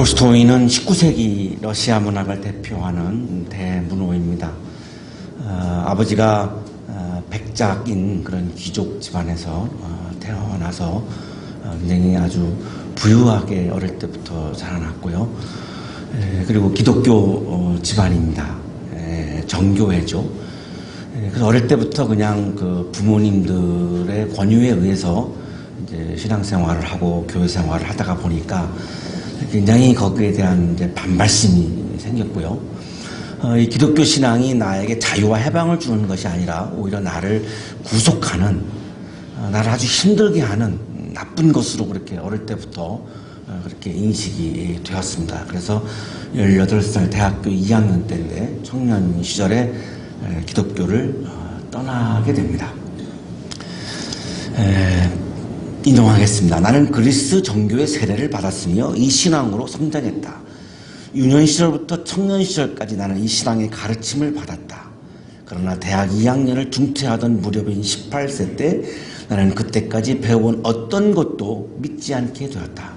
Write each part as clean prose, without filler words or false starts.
톨스토이는 19세기 러시아 문학을 대표하는 대문호입니다. 아버지가 백작인 그런 귀족 집안에서 태어나서 굉장히 아주 부유하게 어릴 때부터 자라났고요. 그리고 기독교 집안입니다. 정교회죠. 그래서 어릴 때부터 그냥 그 부모님들의 권유에 의해서 이제 신앙생활을 하고 교회 생활을 하다가 보니까 굉장히 거기에 대한 이제 반발심이 생겼고요. 이 기독교 신앙이 나에게 자유와 해방을 주는 것이 아니라 오히려 나를 구속하는, 나를 아주 힘들게 하는 나쁜 것으로 그렇게 어릴 때부터 그렇게 인식이 되었습니다. 그래서 18살 대학교 2학년 때인데 청년 시절에 기독교를 떠나게 됩니다. 인용하겠습니다. 나는 그리스 정교의 세례를 받았으며 이 신앙으로 성장했다. 유년 시절부터 청년 시절까지 나는 이 신앙의 가르침을 받았다. 그러나 대학 2학년을 중퇴하던 무렵인 18세 때 나는 그때까지 배워온 어떤 것도 믿지 않게 되었다.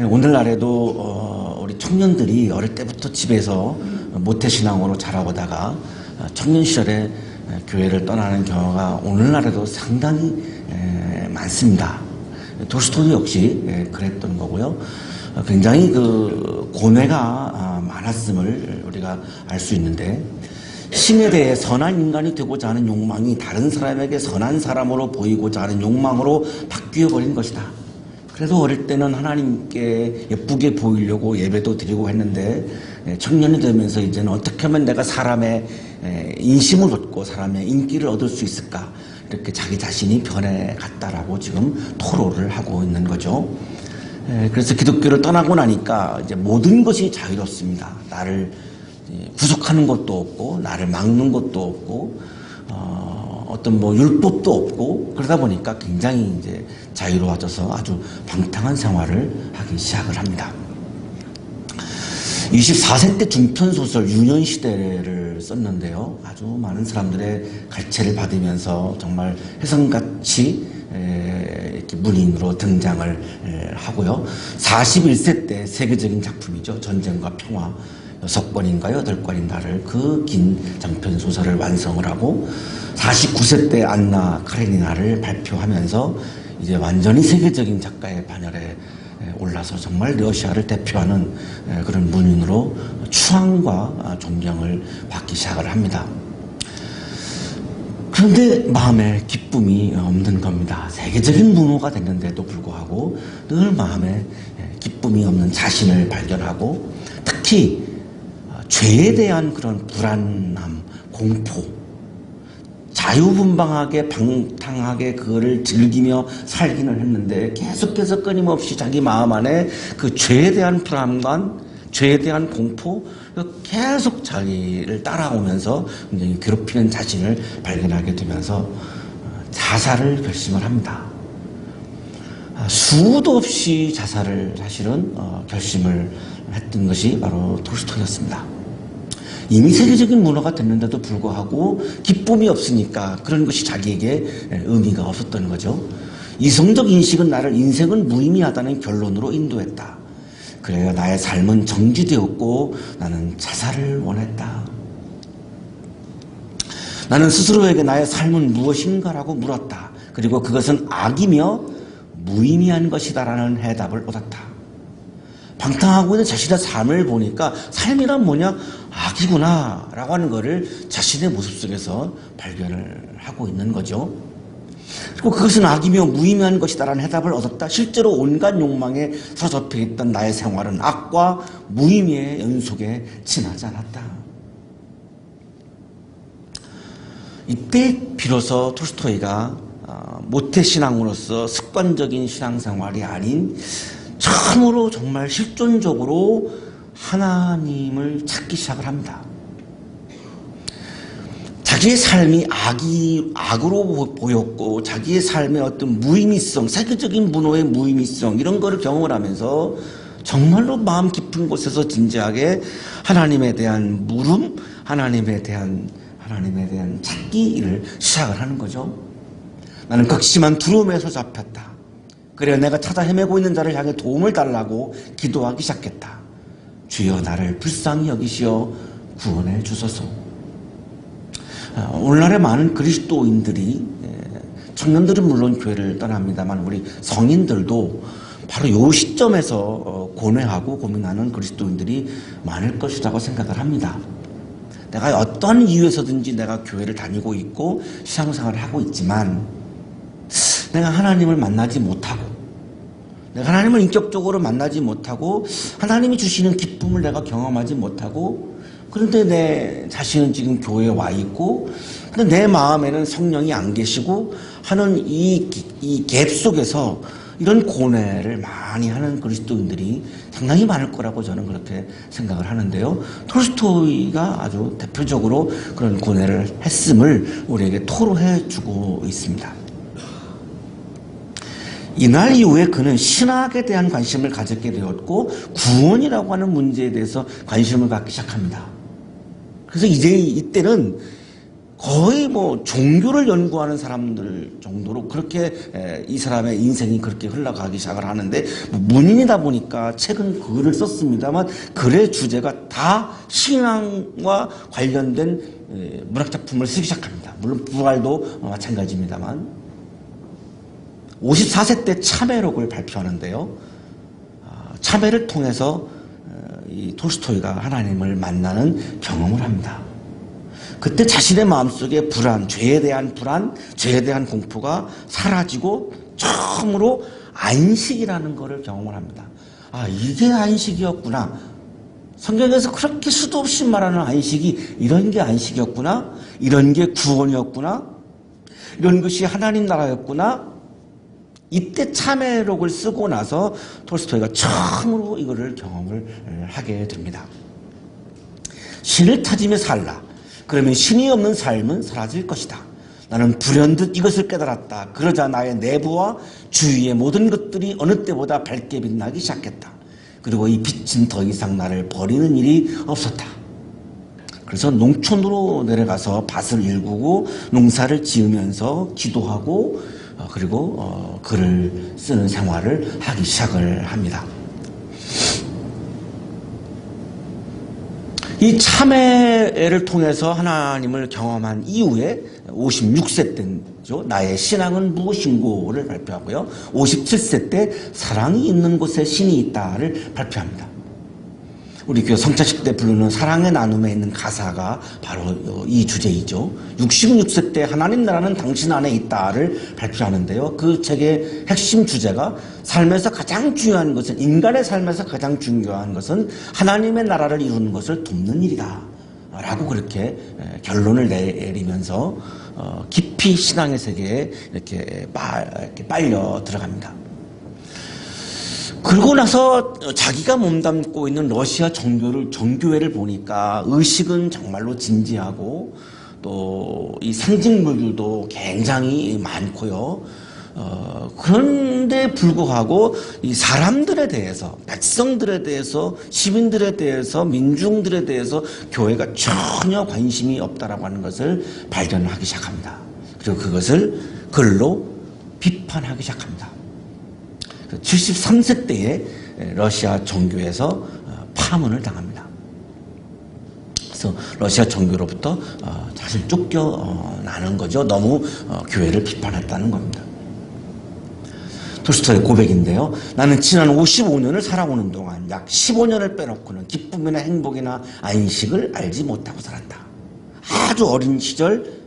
오늘날에도 우리 청년들이 어릴 때부터 집에서 모태신앙으로 자라오다가 청년 시절에 교회를 떠나는 경우가 오늘날에도 상당히 많습니다. 톨스토이 역시 그랬던 거고요. 굉장히 그 고뇌가 많았음을 우리가 알 수 있는데, 신에 대해 선한 인간이 되고자 하는 욕망이 다른 사람에게 선한 사람으로 보이고자 하는 욕망으로 바뀌어 버린 것이다. 그래도 어릴 때는 하나님께 예쁘게 보이려고 예배도 드리고 했는데 청년이 되면서 이제는 어떻게 하면 내가 사람의 인심을 얻고 사람의 인기를 얻을 수 있을까, 이렇게 자기 자신이 변해갔다라고 지금 토로를 하고 있는 거죠. 그래서 기독교를 떠나고 나니까 이제 모든 것이 자유롭습니다. 나를 구속하는 것도 없고 나를 막는 것도 없고 어떤 뭐 율법도 없고, 그러다 보니까 굉장히 이제 자유로워져서 아주 방탕한 생활을 하기 시작을 합니다. 24세 때 중편소설 유년시대를 썼는데요. 아주 많은 사람들의 갈채를 받으면서 정말 혜성같이 이렇게 문인으로 등장을 하고요. 41세 때 세계적인 작품이죠. 전쟁과 평화 6권인가 8권인가를 그 긴 장편소설을 완성을 하고 49세 때 안나 카레니나를 발표하면서 이제 완전히 세계적인 작가의 반열에 올라서 정말 러시아를 대표하는 그런 문인으로 추앙과 존경을 받기 시작을 합니다. 그런데 마음에 기쁨이 없는 겁니다. 세계적인 문호가 됐는데도 불구하고 늘 마음에 기쁨이 없는 자신을 발견하고, 특히 죄에 대한 그런 불안함, 공포, 자유분방하게 방탕하게 그거를 즐기며 살기는 했는데 계속해서 끊임없이 자기 마음 안에 그 죄에 대한 불안감, 죄에 대한 공포, 계속 자기를 따라오면서 굉장히 괴롭히는 자신을 발견하게 되면서 자살을 결심을 합니다. 수도 없이 자살을 사실은 결심을 했던 것이 바로 톨스토이였습니다. 이미 세계적인 문화가 됐는데도 불구하고 기쁨이 없으니까 그런 것이 자기에게 의미가 없었던 거죠. 이성적 인식은 나를 인생은 무의미하다는 결론으로 인도했다. 그래야 나의 삶은 정지되었고 나는 자살을 원했다. 나는 스스로에게 나의 삶은 무엇인가라고 물었다. 그리고 그것은 악이며 무의미한 것이다라는 해답을 얻었다. 방탕하고 있는 자신의 삶을 보니까 삶이란 뭐냐? 악이구나 라고 하는 것을 자신의 모습 속에서 발견을 하고 있는 거죠. 그리고 그것은 악이며 무의미한 것이다라는 해답을 얻었다. 실제로 온갖 욕망에 사로잡혀 있던 나의 생활은 악과 무의미의 연속에 지나지 않았다. 이때 비로소 톨스토이가 모태신앙으로서 습관적인 신앙생활이 아닌 참으로 정말 실존적으로 하나님을 찾기 시작을 합니다. 자기의 삶이 악으로 보였고 자기의 삶의 어떤 무의미성, 세계적인 문호의 무의미성, 이런 거를 경험을 하면서 정말로 마음 깊은 곳에서 진지하게 하나님에 대한 물음, 하나님에 대한 찾기를 시작을 하는 거죠. 나는 극심한 두려움에서 잡혔다. 그래 내가 찾아 헤매고 있는 자를 향해 도움을 달라고 기도하기 시작했다. 주여 나를 불쌍히 여기시어 구원해 주소서. 오늘날의 많은 그리스도인들이, 청년들은 물론 교회를 떠납니다만 우리 성인들도 바로 이 시점에서 고뇌하고 고민하는 그리스도인들이 많을 것이라고 생각을 합니다. 내가 어떤 이유에서든지 내가 교회를 다니고 있고 신앙생활을 하고 있지만 내가 하나님을 만나지 못하고, 내가 하나님을 인격적으로 만나지 못하고 하나님이 주시는 기쁨을 내가 경험하지 못하고, 그런데 내 자신은 지금 교회에 와 있고 근데 내 마음에는 성령이 안 계시고 하는 이 갭 속에서 이런 고뇌를 많이 하는 그리스도인들이 상당히 많을 거라고 저는 그렇게 생각을 하는데요. 톨스토이가 아주 대표적으로 그런 고뇌를 했음을 우리에게 토로해 주고 있습니다. 이날 이후에 그는 신학에 대한 관심을 가졌게 되었고 구원이라고 하는 문제에 대해서 관심을 갖기 시작합니다. 그래서 이때는 거의 종교를 연구하는 사람들 정도로 그렇게 이 사람의 인생이 그렇게 흘러가기 시작을 하는데, 문인이다 보니까 책은 글을 썼습니다만 글의 주제가 다 신앙과 관련된 문학작품을 쓰기 시작합니다. 물론 부활도 마찬가지입니다만 54세 때 참회록을 발표하는데요. 참회를 통해서 이 톨스토이가 하나님을 만나는 경험을 합니다. 그때 자신의 마음속에 죄에 대한 공포가 사라지고 처음으로 안식이라는 것을 경험을 합니다. 이게 안식이었구나. 성경에서 그렇게 수도 없이 말하는 안식이 이런 게 안식이었구나. 이런 게 구원이었구나. 이런 것이 하나님 나라였구나. 이때 참회록을 쓰고 나서 톨스토이가 처음으로 이거를 경험을 하게 됩니다. 신을 찾으며 살라. 그러면 신이 없는 삶은 사라질 것이다. 나는 불현듯 이것을 깨달았다. 그러자 나의 내부와 주위의 모든 것들이 어느 때보다 밝게 빛나기 시작했다. 그리고 이 빛은 더 이상 나를 버리는 일이 없었다. 그래서 농촌으로 내려가서 밭을 일구고 농사를 지으면서 기도하고 그리고 글을 쓰는 생활을 하기 시작을 합니다. 이 참회를 통해서 하나님을 경험한 이후에 56세 때죠. 나의 신앙은 무엇인고를 발표하고요. 57세 때 사랑이 있는 곳에 신이 있다를 발표합니다. 우리 교회 성찬식 때 부르는 사랑의 나눔에 있는 가사가 바로 이 주제이죠. 66세 때 하나님 나라는 당신 안에 있다를 발표하는데요. 그 책의 핵심 주제가 삶에서 가장 중요한 것은, 인간의 삶에서 가장 중요한 것은 하나님의 나라를 이루는 것을 돕는 일이다 라고 그렇게 결론을 내리면서 깊이 신앙의 세계에 이렇게 빨려 들어갑니다. 그러고 나서 자기가 몸담고 있는 러시아 정교회를 보니까 의식은 정말로 진지하고 또 이 상징물들도 굉장히 많고요. 그런데 불구하고 이 사람들에 대해서, 백성들에 대해서, 시민들에 대해서, 민중들에 대해서 교회가 전혀 관심이 없다라고 하는 것을 발견하기 시작합니다. 그리고 그것을 글로 비판하기 시작합니다. 73세 때에 러시아 정교에서 파문을 당합니다. 그래서 러시아 정교로부터 사실 쫓겨나는 거죠. 너무 교회를 비판했다는 겁니다. 톨스토이의 고백인데요. 나는 지난 55년을 살아오는 동안 약 15년을 빼놓고는 기쁨이나 행복이나 안식을 알지 못하고 살았다. 아주 어린 시절,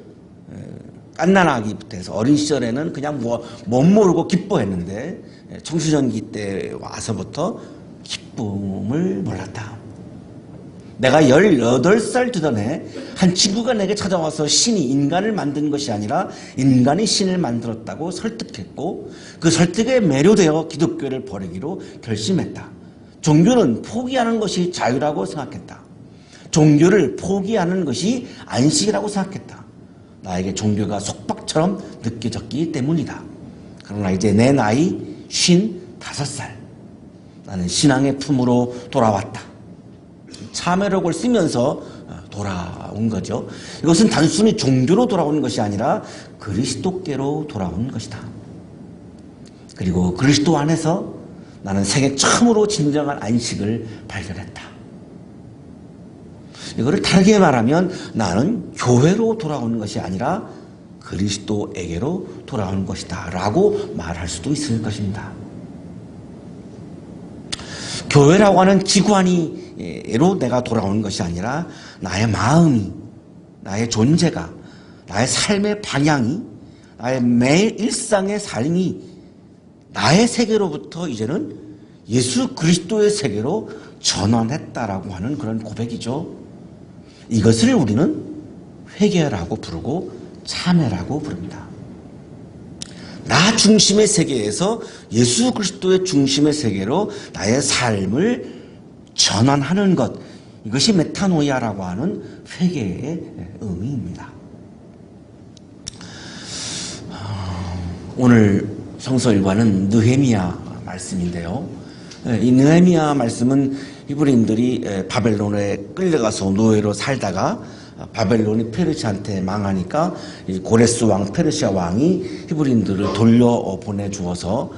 갓난아기부터 해서 어린 시절에는 그냥 못 모르고 기뻐했는데 청소년기 때 와서부터 기쁨을 몰랐다. 내가 18살 되던 해 한 친구가 내게 찾아와서 신이 인간을 만든 것이 아니라 인간이 신을 만들었다고 설득했고, 그 설득에 매료되어 기독교를 버리기로 결심했다. 종교는 포기하는 것이 자유라고 생각했다. 종교를 포기하는 것이 안식이라고 생각했다. 나에게 종교가 속박처럼 느껴졌기 때문이다. 그러나 이제 내 나이 55살. 나는 신앙의 품으로 돌아왔다. 참회록을 쓰면서 돌아온 거죠. 이것은 단순히 종교로 돌아오는 것이 아니라 그리스도께로 돌아온 것이다. 그리고 그리스도 안에서 나는 생애 처음으로 진정한 안식을 발견했다. 이거를 다르게 말하면 나는 교회로 돌아오는 것이 아니라 그리스도에게로 돌아오는 것이다 라고 말할 수도 있을 것입니다. 교회라고 하는 기관이로 내가 돌아오는 것이 아니라 나의 마음이, 나의 존재가, 나의 삶의 방향이, 나의 매일 일상의 삶이 나의 세계로부터 이제는 예수 그리스도의 세계로 전환했다라고 하는 그런 고백이죠. 이것을 우리는 회개라고 부르고 참회라고 부릅니다. 나 중심의 세계에서 예수 그리스도의 중심의 세계로 나의 삶을 전환하는 것, 이것이 메타노이아라고 하는 회개의 의미입니다. 오늘 성서 일과는 느헤미야 말씀인데요. 이 느헤미야 말씀은 히브리인들이 바벨론에 끌려가서 노예로 살다가 바벨론이 페르시아한테 망하니까 고레스 왕 페르시아 왕이 히브리인들을 돌려보내 주어서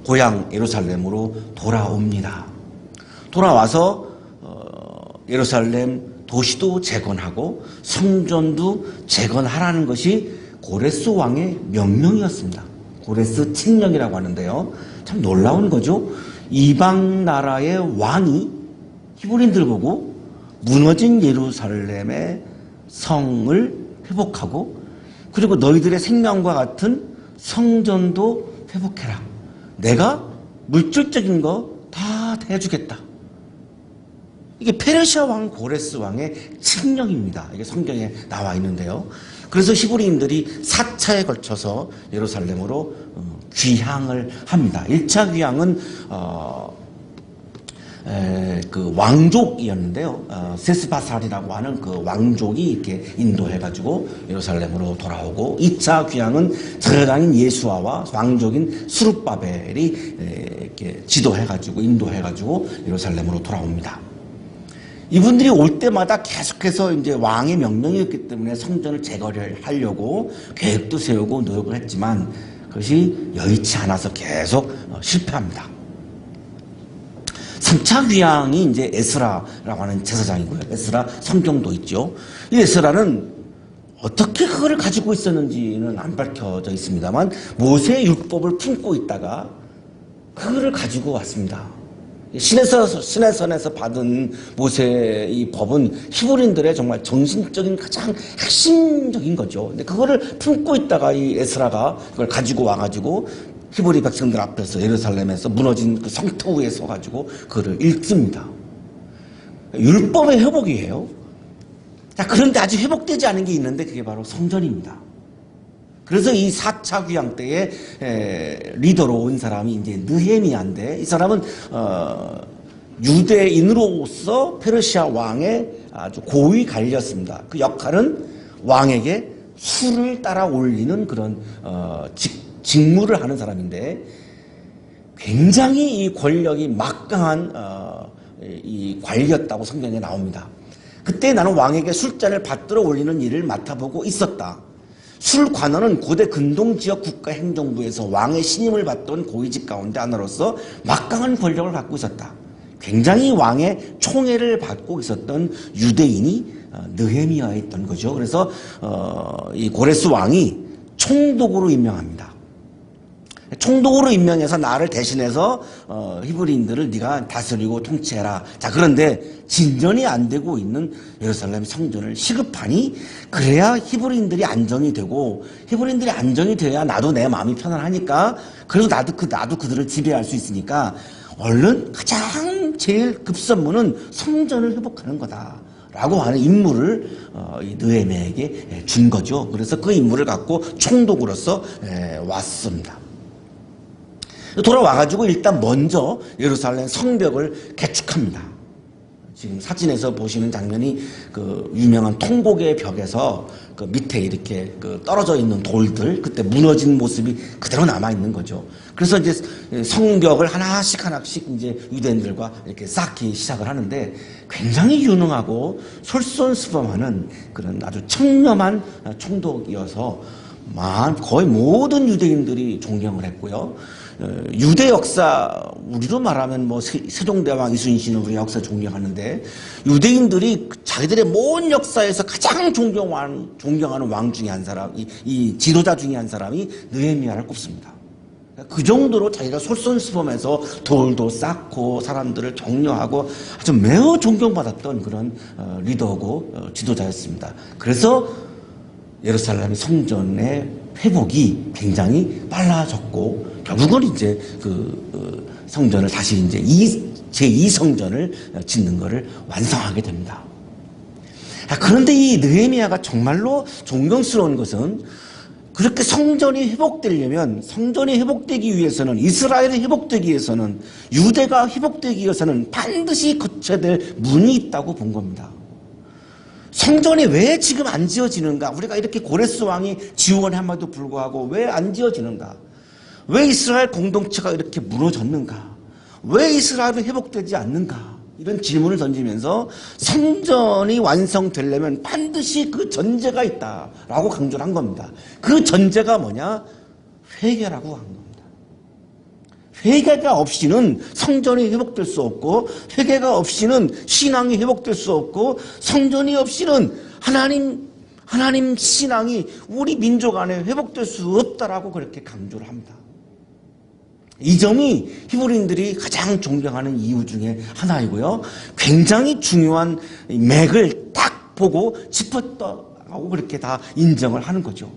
고향 예루살렘으로 돌아옵니다. 돌아와서 예루살렘 도시도 재건하고 성전도 재건하라는 것이 고레스 왕의 명령이었습니다. 고레스 칙령이라고 하는데요. 참 놀라운 거죠. 이방 나라의 왕이 히브리인들 보고 무너진 예루살렘의 성을 회복하고 그리고 너희들의 생명과 같은 성전도 회복해라. 내가 물질적인 거 다 해주겠다. 이게 페르시아 왕 고레스 왕의 칙령입니다. 이게 성경에 나와 있는데요. 그래서 히브리인들이 4차에 걸쳐서 예루살렘으로 귀향을 합니다. 1차 귀향은 그 왕족이었는데요. 세스바살이라고 하는 그 왕족이 이렇게 인도해가지고 예루살렘으로 돌아오고 2차 귀향은 제사장인 예수아와 왕족인 스룹바벨이 이렇게 지도해가지고 인도해가지고 예루살렘으로 돌아옵니다. 이분들이 올 때마다 계속해서 이제 왕의 명령이었기 때문에 성전을 재건을 하려고 계획도 세우고 노력을 했지만 그것이 여의치 않아서 계속 실패합니다. 3차 귀향이 이제 에스라라고 하는 제사장이고요. 에스라 성경도 있죠. 이 에스라는 어떻게 그거를 가지고 있었는지는 안 밝혀져 있습니다만 모세의 율법을 품고 있다가 그거를 가지고 왔습니다. 시내산에서 받은 모세의 이 법은 히브리인들의 정말 정신적인 가장 핵심적인 거죠. 근데 그거를 품고 있다가 이 에스라가 그걸 가지고 와가지고 히브리 백성들 앞에서 예루살렘에서 무너진 그 성터 위에 서가지고 그거를 읽습니다. 율법의 회복이에요. 자, 그런데 아직 회복되지 않은 게 있는데 그게 바로 성전입니다. 그래서 이 4차 귀향 때에 리더로 온 사람이 이제 느헤미야인데 이 사람은 유대인으로서 페르시아 왕의 아주 고위 관리였습니다. 그 역할은 왕에게 술을 따라 올리는 그런 직무를 하는 사람인데 굉장히 이 권력이 막강한 이 관리였다고 성경에 나옵니다. 그때 나는 왕에게 술잔을 받들어 올리는 일을 맡아보고 있었다. 술관원은 고대 근동지역 국가행정부에서 왕의 신임을 받던 고위직 가운데 하나로서 막강한 권력을 갖고 있었다. 굉장히 왕의 총애를 받고 있었던 유대인이 느헤미야였던 거죠. 그래서 이 고레스 왕이 총독으로 임명합니다. 총독으로 임명해서 나를 대신해서 히브리인들을 네가 다스리고 통치해라. 자, 그런데 진전이 안 되고 있는 예루살렘 성전을 시급하니 그래야 히브리인들이 안정이 되고 히브리인들이 안정이 돼야 나도 내 마음이 편안하니까 그래서 나도 그들을 지배할 수 있으니까 얼른 가장 제일 급선무는 성전을 회복하는 거다. 라고 하는 임무를 이 느헤미야에게 준 거죠. 그래서 그 임무를 갖고 총독으로서 왔습니다. 돌아와가지고 일단 먼저 예루살렘 성벽을 개축합니다. 지금 사진에서 보시는 장면이 그 유명한 통곡의 벽에서 그 밑에 이렇게 그 떨어져 있는 돌들, 그때 무너진 모습이 그대로 남아있는 거죠. 그래서 이제 성벽을 하나씩 이제 유대인들과 이렇게 쌓기 시작을 하는데 굉장히 유능하고 솔선수범하는 그런 아주 청렴한 총독이어서 거의 모든 유대인들이 존경을 했고요. 유대 역사, 우리로 말하면 뭐 세종대왕 이순신은 우리 역사 존경하는데, 유대인들이 자기들의 모든 역사에서 가장 존경하는 왕 중에 한 사람, 이 지도자 중에 한 사람이 느헤미야를 꼽습니다. 그 정도로 자기가 솔선수범해서 돌도 쌓고 사람들을 격려하고 아주 매우 존경받았던 그런 리더고 지도자였습니다. 그래서 예루살렘 성전의 회복이 굉장히 빨라졌고, 결국은 이제 성전을 다시 이제 제2성전을 짓는 것을 완성하게 됩니다. 그런데 이 느헤미야가 정말로 존경스러운 것은, 그렇게 성전이 회복되려면, 성전이 회복되기 위해서는, 이스라엘이 회복되기 위해서는, 유대가 회복되기 위해서는 반드시 거쳐야 될 문이 있다고 본 겁니다. 성전이 왜 지금 안 지어지는가? 우리가 이렇게 고레스 왕이 지원함에도 불구하고 왜 안 지어지는가? 왜 이스라엘 공동체가 이렇게 무너졌는가? 왜 이스라엘이 회복되지 않는가? 이런 질문을 던지면서 성전이 완성되려면 반드시 그 전제가 있다라고 강조를 한 겁니다. 그 전제가 뭐냐? 회개라고 한 겁니다. 회개가 없이는 성전이 회복될 수 없고, 회개가 없이는 신앙이 회복될 수 없고, 성전이 없이는 하나님 신앙이 우리 민족 안에 회복될 수 없다라고 그렇게 강조를 합니다. 이 점이 히브리인들이 가장 존경하는 이유 중에 하나이고요. 굉장히 중요한 맥을 딱 보고 짚었다고 그렇게 다 인정을 하는 거죠.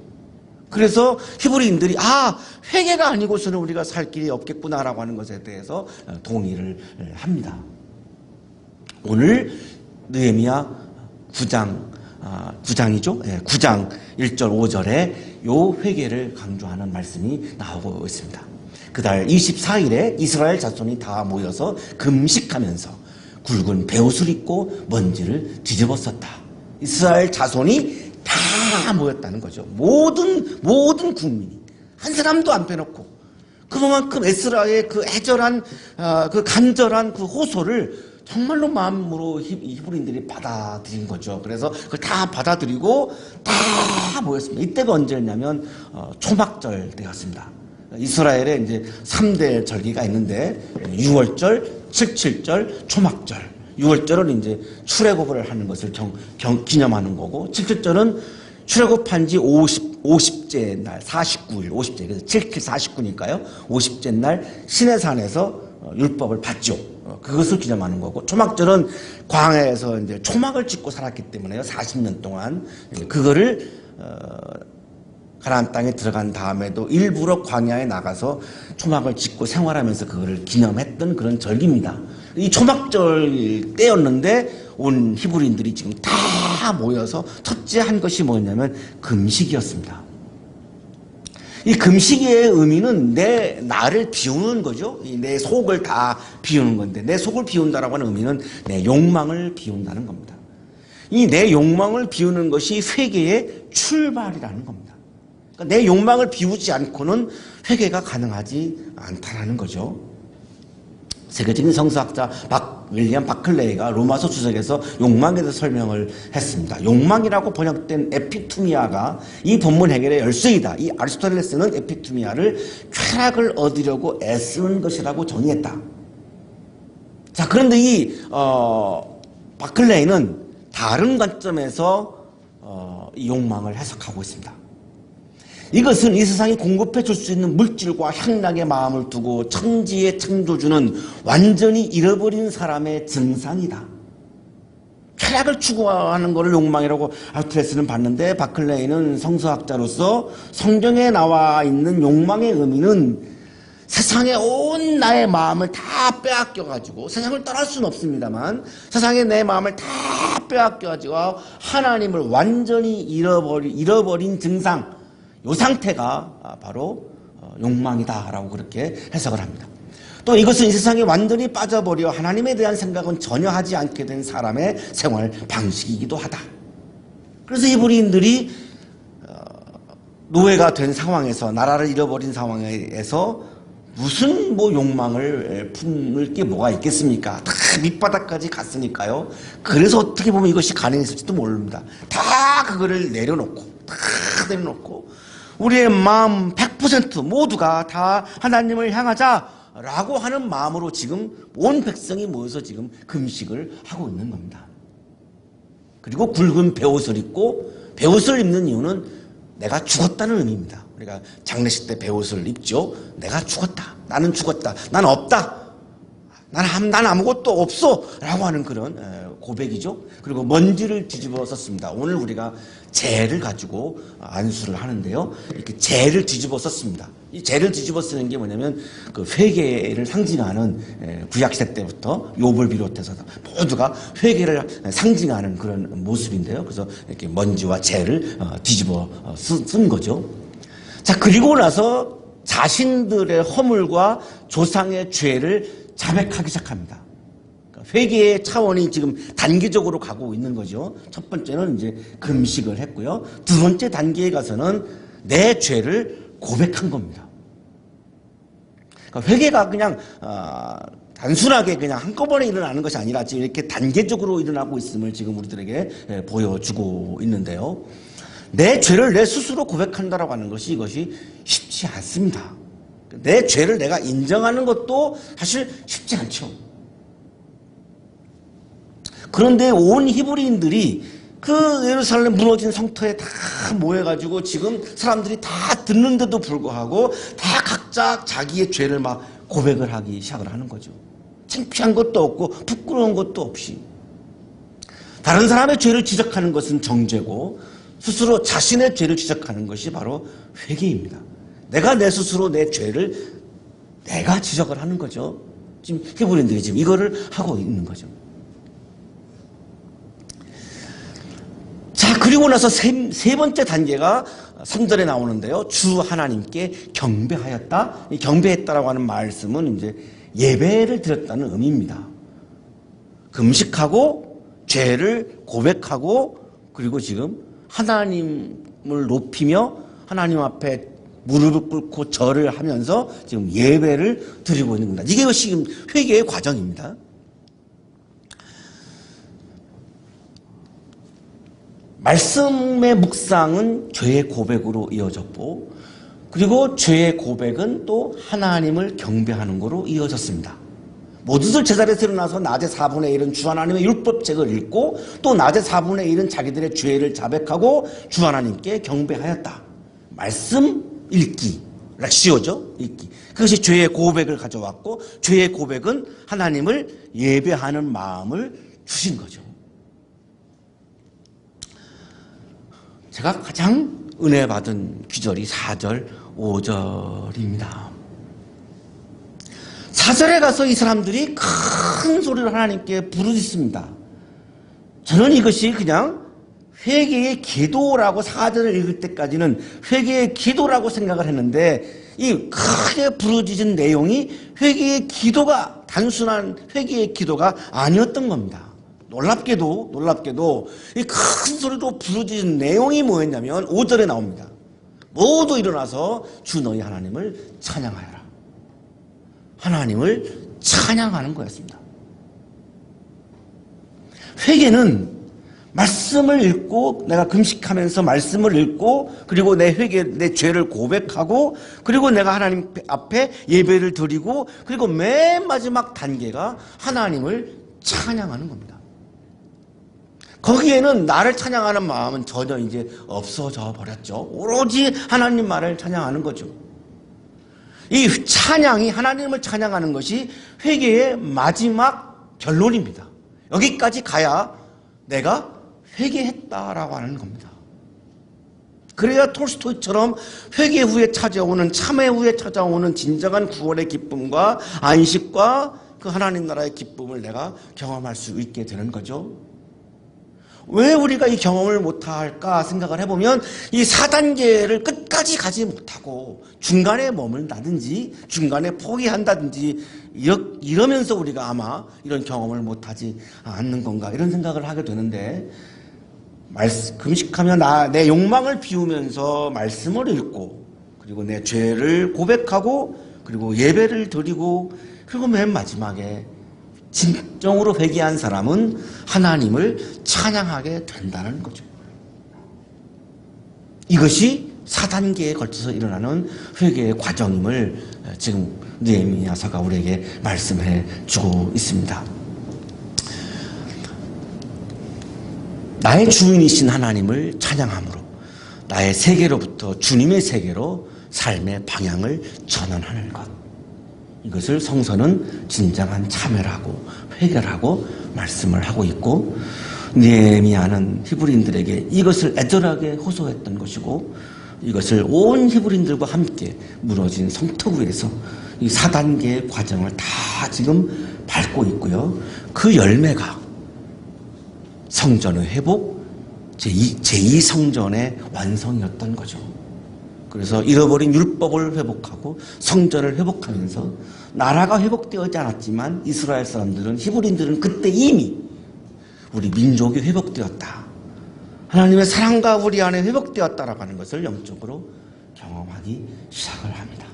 그래서 히브리인들이 회개가 아니고서는 우리가 살 길이 없겠구나라고 하는 것에 대해서 동의를 합니다. 오늘 느헤미야 9장이죠. 9장 1절 5절에 요 회개를 강조하는 말씀이 나오고 있습니다. 그달 24일에 이스라엘 자손이 다 모여서 금식하면서 굵은 베옷을 입고 먼지를 뒤집었었다. 이스라엘 자손이 다 모였다는 거죠. 모든 국민이 한 사람도 안 빼놓고, 그만큼 에스라의 그 애절한 그 간절한 그 호소를 정말로 마음으로 히브리인들이 받아들인 거죠. 그래서 그걸 다 받아들이고 다 모였습니다. 이때가 언제였냐면 초막절 때였습니다. 이스라엘에 이제 3대 절기가 있는데, 6월절, 77절, 초막절. 6월절은 이제 출애굽을 하는 것을 기념하는 거고, 77절은 출애굽한 지 50째 날, 49일, 50째, 그래서 77, 49니까요. 50째 날 시내산에서 율법을 받죠. 그것을 기념하는 거고, 초막절은 광야에서 이제 초막을 짓고 살았기 때문에요. 40년 동안. 그거를 가나안 땅에 들어간 다음에도 일부러 광야에 나가서 초막을 짓고 생활하면서 그거를 기념했던 그런 절기입니다. 이 초막절 때였는데 온 히브리인들이 지금 다 모여서 첫째 한 것이 뭐냐면 금식이었습니다. 이 금식의 의미는 내 나를 비우는 거죠. 내 속을 다 비우는 건데, 내 속을 비운다라고 하는 의미는 내 욕망을 비운다는 겁니다. 이 내 욕망을 비우는 것이 회개의 출발이라는 겁니다. 그러니까 내 욕망을 비우지 않고는 회개가 가능하지 않다라는 거죠. 세계적인 성서학자 윌리엄 바클레이가 로마서 주석에서 욕망에 대해서 설명을 했습니다. 욕망이라고 번역된 에피투미아가 이 본문 해결의 열쇠이다. 이 아리스토텔레스는 에피투미아를 쾌락을 얻으려고 애쓰는 것이라고 정의했다. 자, 그런데 이 바클레이는 다른 관점에서 이 욕망을 해석하고 있습니다. 이것은 이 세상이 공급해 줄 수 있는 물질과 향락의 마음을 두고 천지의 창조주는 완전히 잃어버린 사람의 증상이다. 쾌락을 추구하는 것을 욕망이라고 아리스토텔레스는 봤는데, 바클레이는 성서학자로서 성경에 나와 있는 욕망의 의미는 세상에 온 나의 마음을 다 빼앗겨가지고, 세상을 떠날 수는 없습니다만 세상에 내 마음을 다 빼앗겨가지고 하나님을 완전히 잃어버린 증상, 이 상태가 바로 욕망이다라고 그렇게 해석을 합니다. 또 이것은 이 세상에 완전히 빠져버려 하나님에 대한 생각은 전혀 하지 않게 된 사람의 생활 방식이기도 하다. 그래서 히브리인들이 노예가 된 상황에서, 나라를 잃어버린 상황에서 무슨 욕망을 품을 게 뭐가 있겠습니까? 다 밑바닥까지 갔으니까요. 그래서 어떻게 보면 이것이 가능했을지도 모릅니다. 다 그거를 내려놓고 우리의 마음 100% 모두가 다 하나님을 향하자라고 하는 마음으로 지금 온 백성이 모여서 지금 금식을 하고 있는 겁니다. 그리고 굵은 베옷을 입고, 베옷을 입는 이유는 내가 죽었다는 의미입니다. 우리가 장례식 때 베옷을 입죠. 내가 죽었다. 나는 죽었다. 난 없다. 난 아무것도 없어. 라고 하는 그런 고백이죠. 그리고 먼지를 뒤집어 썼습니다. 오늘 우리가 재를 가지고 안수를 하는데요. 이렇게 재를 뒤집어 썼습니다. 이 재를 뒤집어 쓰는 게 뭐냐면 그 회개를 상징하는, 구약시대 때부터 욥을 비롯해서 모두가 회개를 상징하는 그런 모습인데요. 그래서 이렇게 먼지와 재를 뒤집어 쓴 거죠. 자, 그리고 나서 자신들의 허물과 조상의 죄를 자백하기 시작합니다. 회개의 차원이 지금 단계적으로 가고 있는 거죠. 첫 번째는 이제 금식을 했고요. 두 번째 단계에 가서는 내 죄를 고백한 겁니다. 그러니까 회개가 그냥 단순하게 그냥 한꺼번에 일어나는 것이 아니라 지금 이렇게 단계적으로 일어나고 있음을 지금 우리들에게 보여주고 있는데요. 내 죄를 내 스스로 고백한다라고 하는 것이, 이것이 쉽지 않습니다. 내 죄를 내가 인정하는 것도 사실 쉽지 않죠. 그런데 온 히브리인들이 그 예루살렘 무너진 성터에 다 모여가지고 지금 사람들이 다 듣는데도 불구하고 다 각자 자기의 죄를 막 고백을 하기 시작을 하는 거죠. 창피한 것도 없고 부끄러운 것도 없이. 다른 사람의 죄를 지적하는 것은 정죄고, 스스로 자신의 죄를 지적하는 것이 바로 회개입니다. 내가 내 스스로 내 죄를 내가 지적을 하는 거죠. 지금 히브리인들이 지금 이거를 하고 있는 거죠. 자, 그리고 나서 세 번째 단계가 3절에 나오는데요. 주 하나님께 경배하였다. 이 경배했다라고 하는 말씀은 이제 예배를 드렸다는 의미입니다. 금식하고 죄를 고백하고, 그리고 지금 하나님을 높이며 하나님 앞에 무릎을 꿇고 절을 하면서 지금 예배를 드리고 있는 겁니다. 이게 지금 회개의 과정입니다. 말씀의 묵상은 죄의 고백으로 이어졌고, 그리고 죄의 고백은 또 하나님을 경배하는 거로 이어졌습니다. 모두들 제자리에서 일어나서 낮에 4분의 1은 주 하나님의 율법책을 읽고, 또 낮에 4분의 1은 자기들의 죄를 자백하고 주 하나님께 경배하였다. 말씀 읽기, 렉시오죠. 읽기. 그것이 죄의 고백을 가져왔고, 죄의 고백은 하나님을 예배하는 마음을 주신 거죠. 제가 가장 은혜 받은 귀절이 4절, 5절입니다. 4절에 가서 이 사람들이 큰 소리로 하나님께 부르짖습니다. 저는 이것이 그냥 회개의 기도라고, 4절을 읽을 때까지는 회개의 기도라고 생각을 했는데, 이 크게 부르짖은 내용이 회개의 기도가, 단순한 회개의 기도가 아니었던 겁니다. 놀랍게도 이 큰 소리로 부르짖은 내용이 뭐였냐면 5절에 나옵니다. 모두 일어나서 주 너희 하나님을 찬양하여라. 하나님을 찬양하는 거였습니다. 회개는 말씀을 읽고, 내가 금식하면서 말씀을 읽고, 그리고 내 죄를 고백하고, 그리고 내가 하나님 앞에 예배를 드리고, 그리고 맨 마지막 단계가 하나님을 찬양하는 겁니다. 거기에는 나를 찬양하는 마음은 전혀 이제 없어져 버렸죠. 오로지 하나님 말을 찬양하는 거죠. 이 찬양이, 하나님을 찬양하는 것이 회개의 마지막 결론입니다. 여기까지 가야 내가 회개했다라고 하는 겁니다. 그래야 톨스토이처럼 회개 후에 찾아오는, 참회 후에 찾아오는 진정한 구원의 기쁨과 안식과 그 하나님 나라의 기쁨을 내가 경험할 수 있게 되는 거죠. 왜 우리가 이 경험을 못할까 생각을 해보면, 이 4단계를 끝까지 가지 못하고 중간에 머문다든지 중간에 포기한다든지 이러면서 우리가 아마 이런 경험을 못하지 않는 건가, 이런 생각을 하게 되는데, 금식하며 내 욕망을 비우면서 말씀을 읽고, 그리고 내 죄를 고백하고, 그리고 예배를 드리고, 그리고 맨 마지막에 진정으로 회개한 사람은 하나님을 찬양하게 된다는 거죠. 이것이 4단계에 걸쳐서 일어나는 회개의 과정임을 지금 느헤미야서가 우리에게 말씀해 주고 있습니다. 나의 주인이신 하나님을 찬양함으로 나의 세계로부터 주님의 세계로 삶의 방향을 전환하는 것. 이것을 성서는 진정한 참회라고 회개라고 말씀을 하고 있고, 느헤미야는 히브리인들에게 이것을 애절하게 호소했던 것이고, 이것을 온 히브리인들과 함께 무너진 성터 위에서 이 4단계의 과정을 다 지금 밟고 있고요. 그 열매가 성전의 회복, 제2성전의 완성이었던 거죠. 그래서 잃어버린 율법을 회복하고 성전을 회복하면서 나라가 회복되어지 않았지만 이스라엘 사람들은, 히브리인들은 그때 이미 우리 민족이 회복되었다, 하나님의 사랑과 우리 안에 회복되었다라고 하는 것을 영적으로 경험하기 시작을 합니다.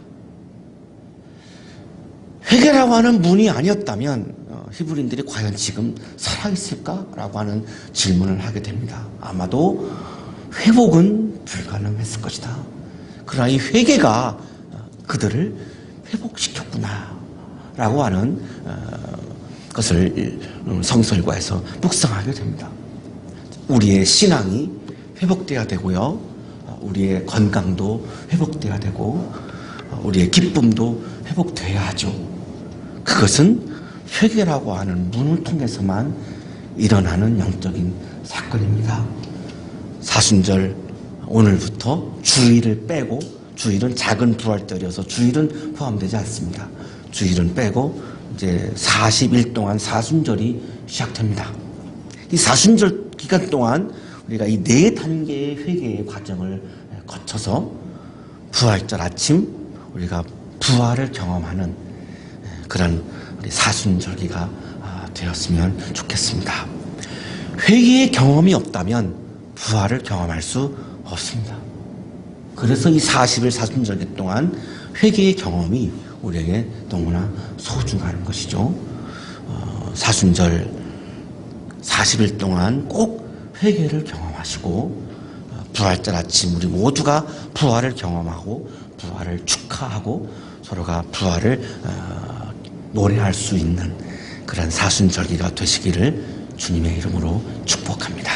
회개라고 하는 문이 아니었다면 히브리인들이 과연 지금 살아있을까라고 하는 질문을 하게 됩니다. 아마도 회복은 불가능했을 것이다. 그러나 이 회개가 그들을 회복시켰구나 라고 하는 것을 성설과에서 묵상하게 됩니다. 우리의 신앙이 회복돼야 되고요, 우리의 건강도 회복돼야 되고, 우리의 기쁨도 회복돼야 하죠. 그것은 회개라고 하는 문을 통해서만 일어나는 영적인 사건입니다. 사순절 오늘부터 주일을 빼고, 주일은 작은 부활절이어서 주일은 포함되지 않습니다. 주일은 빼고 이제 40일 동안 사순절이 시작됩니다. 이 사순절 기간 동안 우리가 이 4단계의 회개의 과정을 거쳐서 부활절 아침 우리가 부활을 경험하는 그런 우리 사순절기가 되었으면 좋겠습니다. 회개의 경험이 없다면 부활을 경험할 수 없습니다. 그래서 이 40일 사순절기 동안 회개의 경험이 우리에게 너무나 소중한 것이죠. 사순절 40일 동안 꼭 회개를 경험하시고, 부활절 아침 우리 모두가 부활을 경험하고 부활을 축하하고 서로가 부활을 노래할 수 있는 그런 사순절기가 되시기를 주님의 이름으로 축복합니다.